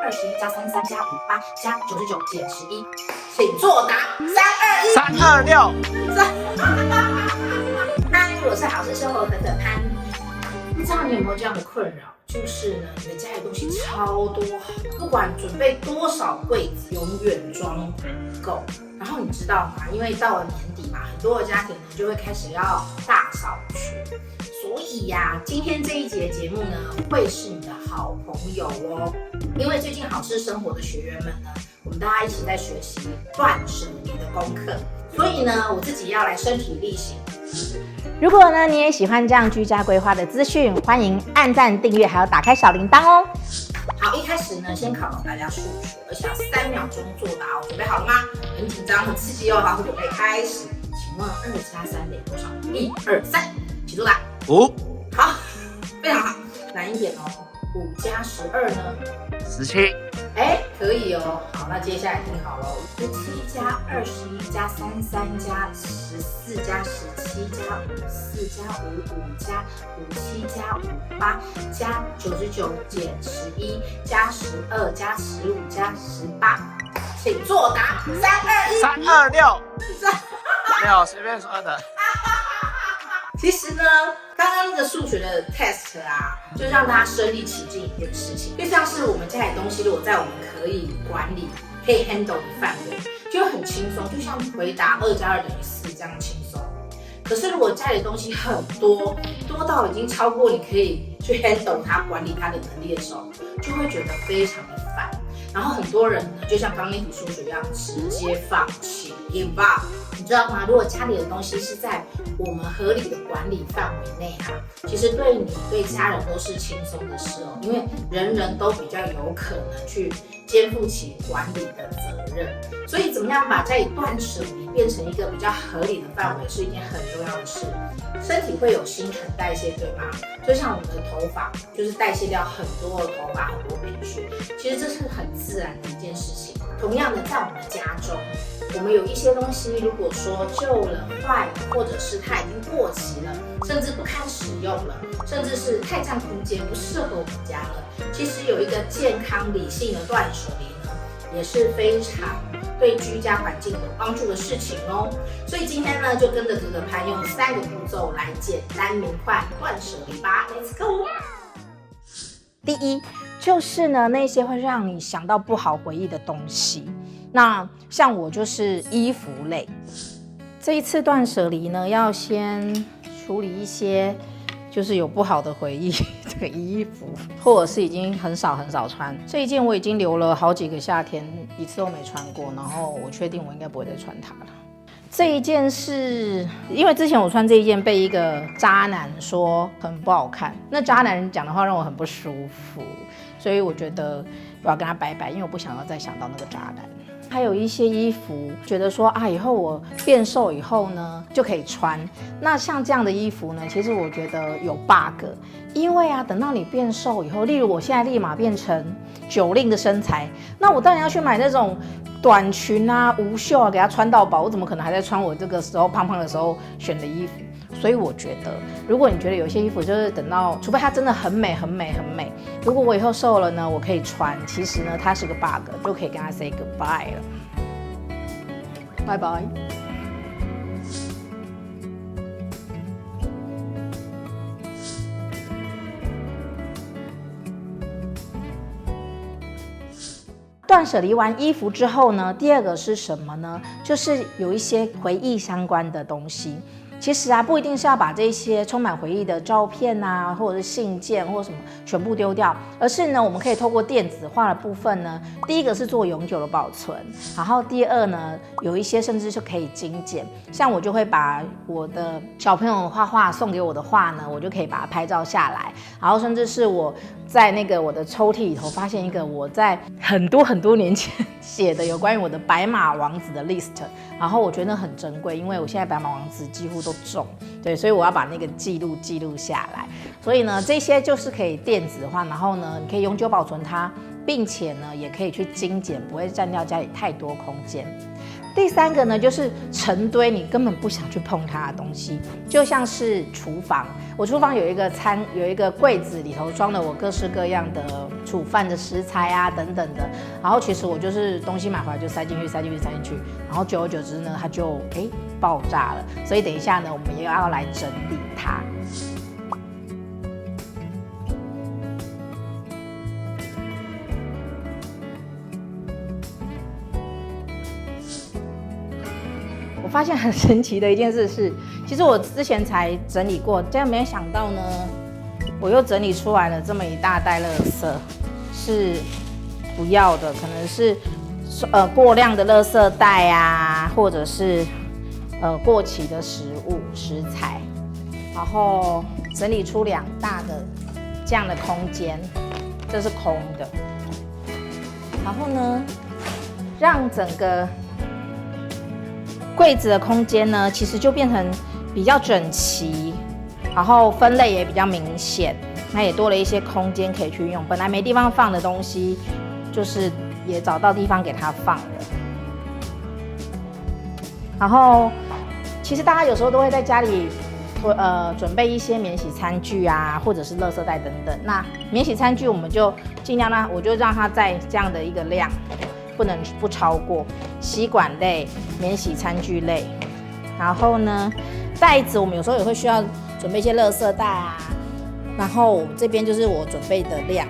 21加33加58加99减11，请作答。326。嗨，我是好事生活的潘。不知道你有没有这样的困扰？就是呢，你的家里东西超多，不管准备多少柜子，永远装不够。然后你知道吗？因为到了年底嘛，很多的家庭呢就会开始要大扫除。所以呀，今天这一节节目呢，会是你的好朋友哦。因为最近好事生活的学员们呢，我们大家一起在学习断舍离的功课，所以呢，我自己要来身体力行。如果呢你也喜欢这样居家规划的资讯，欢迎按赞、订阅，还有打开小铃铛哦。好，一开始呢，先考考大家数学，而且要3秒钟作答哦。准备好了吗？很紧张，很刺激哦。好，准备开始。请问2加3等于多少？1、2、3，请作答。5。好，非常好，难一点哦。5加12呢？17。可以哦。好，那接下来听好喽，17加21加33加14加17加54加55加57加58加99减11加12加15加18，请作答。326。没有随便说的。其实呢，刚刚那个数学的 test 啊，就让大家身临其境一件事情，就像是我们家里东西，如果在我们可以管理、可以 handle 的范围，就很轻松，就像回答2加2等于4这样轻松。可是如果家里的东西很多，多到已经超过你可以去 handle 它、管理它的能力的时候，就会觉得非常的烦。然后很多人呢，就像刚刚那题数学一样，直接放弃 give up。你知道吗？如果家里的东西是在我们合理的管理范围内啊，其实对你对家人都是轻松的事哦，因为人人都比较有可能去肩负起管理的责任。所以怎么样把家里断舍离变成一个比较合理的范围，是一件很重要的事。身体会有新陈代谢，对吗？就像我们的头发，就是代谢掉很多的头发、很多皮屑，其实这是很自然的一件事情。同样的，在我们的家中，我们有一些东西，如果说旧了、坏了，或者是它已经过期了，甚至不堪使用了，甚至是太占空间，不适合我们家了，其实有一个健康理性的断舍离呢，也是非常对居家环境有帮助的事情哦。所以今天呢，就跟着哥哥潘用3个步骤来简单明快断舍离吧 ，Let's go！ 第一就是呢，那些会让你想到不好回忆的东西。那像我就是衣服类，这一次断舍离呢，要先处理一些就是有不好的回忆的衣服，或者是已经很少穿。这一件我已经留了好几个夏天，一次都没穿过，然后我确定我应该不会再穿它了。这一件是因为之前我穿这一件被一个渣男说很不好看，那渣男讲的话让我很不舒服，所以我觉得我要跟他拜拜，因为我不想要再想到那个渣男。还有一些衣服，觉得说以后我变瘦以后呢就可以穿。那像这样的衣服呢，其实我觉得有 bug， 因为等到你变瘦以后，例如我现在立马变成90的身材，那我当然要去买那种短裙啊、无袖啊，给它穿到饱。我怎么可能还在穿我这个时候胖胖的时候选的衣服？所以我觉得，如果你觉得有些衣服就是等到，除非它真的很美，如果我以后瘦了呢，我可以穿。其实呢，它是个 bug， 就可以跟它 say goodbye 了，拜拜。断舍离完衣服之后呢，第2个是什么呢？就是有一些回忆相关的东西。其实不一定是要把这些充满回忆的照片啊，或者是信件或者什么全部丢掉，而是呢，我们可以透过电子化的部分呢，第一个是做永久的保存，然后第2呢，有一些甚至是可以精简。像我就会把我的小朋友画画送给我的画呢，我就可以把它拍照下来，然后甚至是我在那个我的抽屉里头发现一个我在很多年前写的有关于我的白马王子的 list， 然后我觉得那很珍贵，因为我现在白马王子几乎都中，对，所以我要把那个记录下来。所以呢，这些就是可以电子化，然后呢，你可以永久保存它，并且呢，也可以去精简，不会占掉家里太多空间。第3个呢，就是成堆你根本不想去碰它的东西，就像是厨房。我厨房有一个柜子，里头装了我各式各样的煮饭的食材啊等等的。然后其实我就是东西买回来就塞进去，然后久而久之呢，它就爆炸了。所以等一下呢，我们也要来整理它。我发现很神奇的一件事是，其实我之前才整理过，这样没想到呢，我又整理出来了这么一大袋垃圾，是不要的，可能是过量的垃圾袋啊，或者是过期的食材，然后整理出2大的这样的空间，这是空的，然后呢，让整个柜子的空间呢，其实就变成比较整齐，然后分类也比较明显，那也多了一些空间可以去用。本来没地方放的东西，就是也找到地方给它放了。然后，其实大家有时候都会在家里准备一些免洗餐具啊，或者是垃圾袋等等。那免洗餐具我们就尽量我就让它在这样的一个量，不超过。吸管类、免洗餐具类，然后呢，袋子我们有时候也会需要准备一些垃圾袋啊。然后我们这边就是我准备的量，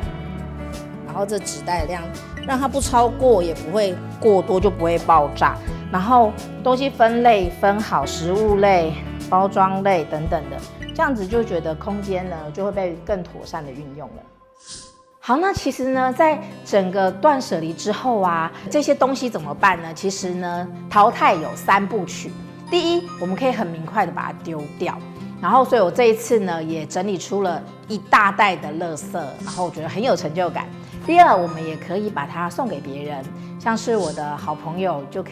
然后这纸袋的量，让它不超过，也不会过多，就不会爆炸。然后东西分类分好，食物类、包装类等等的，这样子就觉得空间呢就会被更妥善的运用了。好，那其实呢，在整个断舍离之后啊，这些东西怎么办呢？其实呢，淘汰有3部曲。第一，我们可以很明快的把它丢掉。然后，所以我这一次呢，也整理出了一大袋的垃圾，然后我觉得很有成就感。第二，我们也可以把它送给别人，像是我的好朋友我就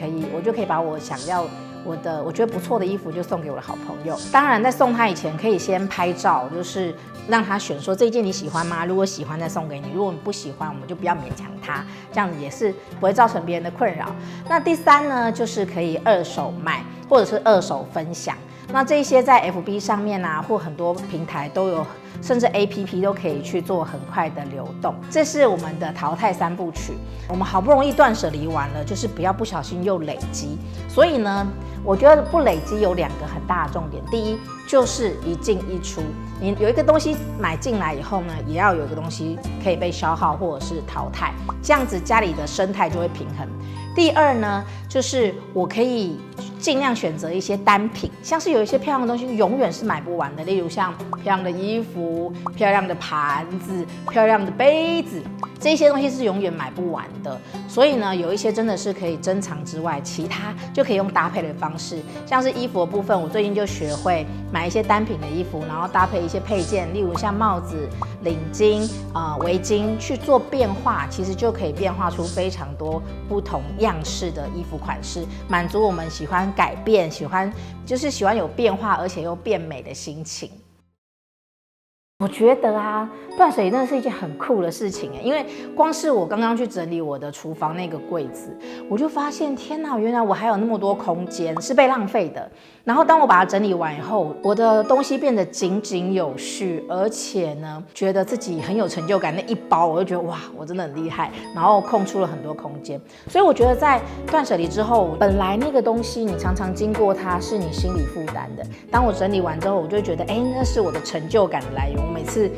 可以把我想要我觉得不错的衣服就送给我的好朋友。当然，在送他以前可以先拍照，就是让他选说这一件你喜欢吗？如果喜欢再送给你，如果你不喜欢，我们就不要勉强他，这样子也是不会造成别人的困扰。那第3呢，就是可以2手卖或者是2手分享。那这些在 FB 上面啊，或很多平台都有，甚至 APP 都可以去做很快的流动。这是我们的淘汰3部曲。我们好不容易断舍离完了，就是不要不小心又累积。所以呢，我觉得不累积有2个很大的重点。第一，就是一进一出。你有一个东西买进来以后呢，也要有一个东西可以被消耗或者是淘汰，这样子家里的生态就会平衡。第2呢，就是我可以尽量选择一些单品，像是有一些漂亮的东西永远是买不完的，例如像漂亮的衣服、漂亮的盘子、漂亮的杯子，这些东西是永远买不完的。所以呢，有一些真的是可以珍藏之外，其他就可以用搭配的方式，像是衣服的部分，我最近就学会买一些单品的衣服，然后搭配一些配件，例如像帽子、领巾、围巾去做变化，其实就可以变化出非常多不同样式的衣服款式，满足我们喜欢改变、喜欢有变化而且又变美的心情。我觉得啊，断舍离真的是一件很酷的事情，因为光是我刚刚去整理我的厨房那个柜子，我就发现天哪，原来我还有那么多空间是被浪费的。然后当我把它整理完以后，我的东西变得井井有序，而且呢，觉得自己很有成就感。那一包我就觉得哇，我真的很厉害，然后空出了很多空间。所以我觉得在断舍离之后，本来那个东西你常常经过它是你心理负担的，当我整理完之后，我就会觉得那是我的成就感的来源。我每次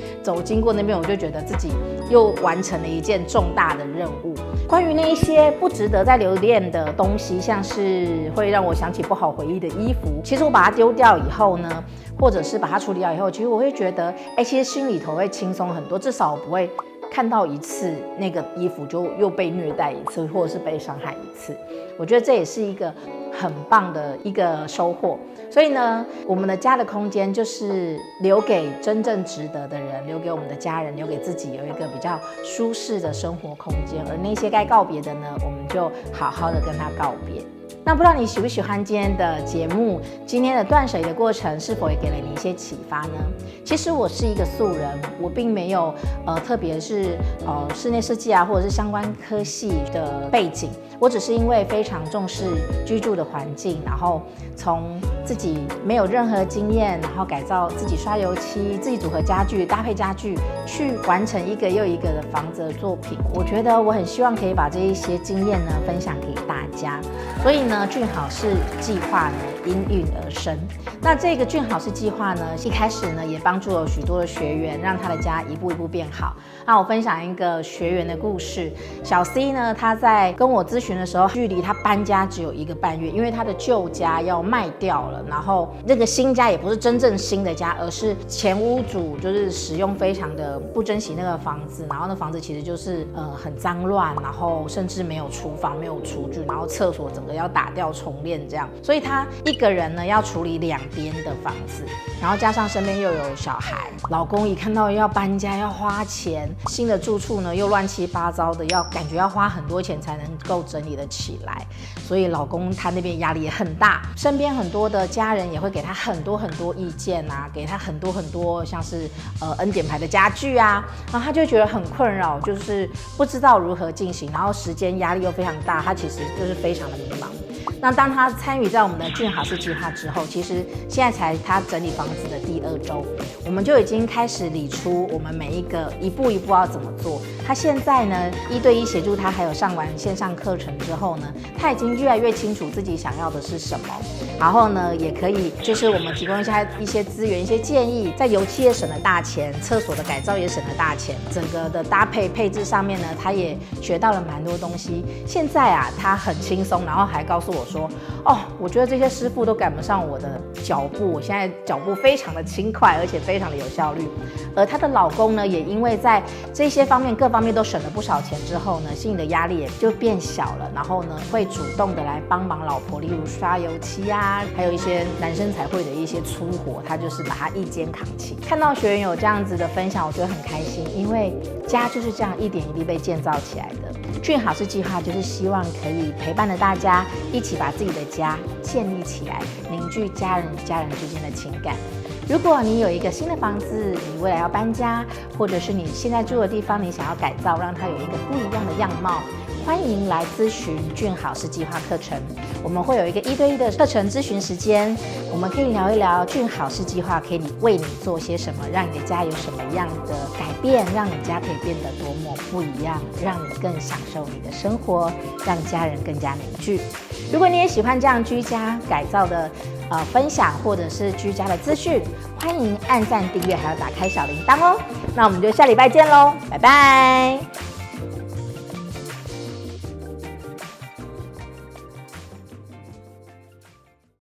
经过那边，我就觉得自己又完成了一件重大的任务。关于那一些不值得再留恋的东西，像是会让我想起不好回忆的衣服，其实我把它丢掉以后呢，或者是把它处理掉以后，其实我会觉得，其实心里头会轻松很多，至少我不会看到一次那个衣服就又被虐待一次，或者是被伤害一次。我觉得这也是一个很棒的一个收获。所以呢，我们的家的空间就是留给真正值得的人，留给我们的家人，留给自己有一个比较舒适的生活空间。而那些该告别的呢，我们就好好的跟他告别。那不知道你喜不喜欢今天的节目？今天的断舍离的过程是否也给了你一些启发呢？其实我是一个素人，我并没有特别是室内设计啊，或者是相关科系的背景。我只是因为非常重视居住的环境，然后从自己没有任何经验，然后改造自己刷油漆、自己组合家具、搭配家具，去完成一个又一个的房子的作品。我觉得我很希望可以把这一些经验呢分享给大家，所以呢，俊好事计划呢应运而生。那这个俊好事计划呢，一开始呢也帮助了许多的学员，让他的家一步一步变好。那我分享一个学员的故事。小 C 呢，他在跟我咨询的时候，距离他搬家只有1个半月，因为他的旧家要卖掉了，然后这个新家也不是真正新的家，而是前屋主就是使用非常的不珍惜那个房子，然后那房子其实就是很脏乱，然后甚至没有厨房、没有厨具，然后厕所整个要打掉重练这样，所以他一个人呢要处理2边的房子，然后加上身边又有小孩，老公一看到要搬家要花钱，新的住处呢又乱七八糟的，感觉要花很多钱才能够整理得起来，所以老公他那边压力也很大，身边很多的家人也会给他很多意见啊，给他很多像是恩典牌的家具啊，然后他就觉得很困扰，就是不知道如何进行，然后时间压力又非常大，他其实就是非常的迷茫。那当他参与在我们的俊好事计划之后，其实现在才他整理房子的第2周，我们就已经开始理出我们每一个一步一步要怎么做。他现在呢1对1协助他，还有上完线上课程之后呢，他已经越来越清楚自己想要的是什么，然后呢也可以就是我们提供一些资源、一些建议，在油漆也省了大钱，厕所的改造也省了大钱，整个的搭配配置上面呢，他也学到了蛮多东西。现在啊，他很轻松，然后还告诉我说，我觉得这些师傅都赶不上我的脚步，我现在脚步非常的轻快，而且非常的有效率。而她的老公呢，也因为在这些方面各方面都省了不少钱之后呢，心里的压力也就变小了，然后呢，会主动的来帮忙老婆，例如刷油漆啊，还有一些男生才会的一些粗活，他就是把它一肩扛起。看到学员有这样子的分享，我觉得很开心，因为家就是这样一点一滴被建造起来的。俊好事计划就是希望可以陪伴着大家一起把自己的家建立起来，凝聚家人与家人之间的情感。如果你有一个新的房子，你未来要搬家，或者是你现在住的地方你想要改造，让它有一个不一样的样貌，欢迎来咨询俊好事计划课程。我们会有一个1对1的课程咨询时间，我们可以聊一聊俊好事计划可以为你做些什么，让你的家有什么样的改变，让你家可以变得多么不一样，让你更享受你的生活，让家人更加凝聚。如果你也喜欢这样居家改造的分享，或者是居家的资讯，欢迎按赞、订阅，还有打开小铃铛哦。那我们就下礼拜见喽，拜拜。